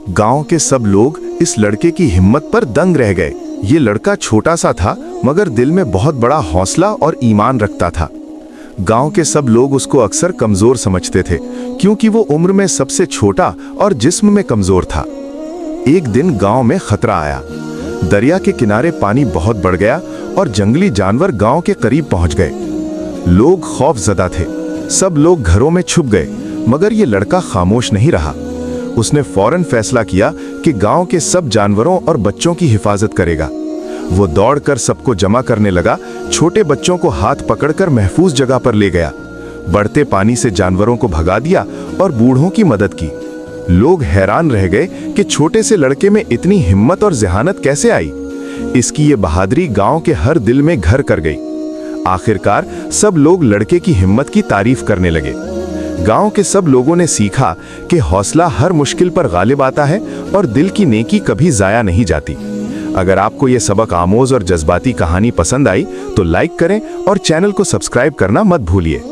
गांव के सब लोग इस लड़के की हिम्मत पर दंग रह गए। ये लड़का छोटा सा था, मगर दिल में बहुत बड़ा हौसला और ईमान रखता था। गांव के सब लोग उसको अक्सर कमजोर समझते थे, क्योंकि वो उम्र में सबसे छोटा और जिस्म में कमजोर था। एक दिन गांव में खतरा आया। दरिया के किनारे पानी बहुत बढ़ गया और जंगली जानवर गांव के करीब पहुंच गए। लोग खौफजदा थे। सब लोग घरों में छुप गए, मगर ये लड़का खामोश नहीं रहा। उसने फौरन फैसला किया कि गांव के सब जानवरों और बच्चों की हिफाजत करेगा। वो दौड़कर सबको जमा करने लगा, छोटे बच्चों को हाथ पकड़कर महफूज जगह पर ले गया, बढ़ते पानी से जानवरों को भगा दिया और बूढ़ों की मदद की। लोग हैरान रह गए कि छोटे से लड़के में इतनी हिम्मत और ज़हानत कैसे आई। इसकी ये बहादुरी गांव के हर दिल में घर कर गई। आखिरकार सब लोग लड़के की हिम्मत की तारीफ करने लगे। गांव के सब लोगों ने सीखा कि हौसला हर मुश्किल पर गालिब आता है और दिल की नेकी कभी जाया नहीं जाती। अगर आपको ये सबक आमोज और जज्बाती कहानी पसंद आई तो लाइक करें और चैनल को सब्सक्राइब करना मत भूलिए।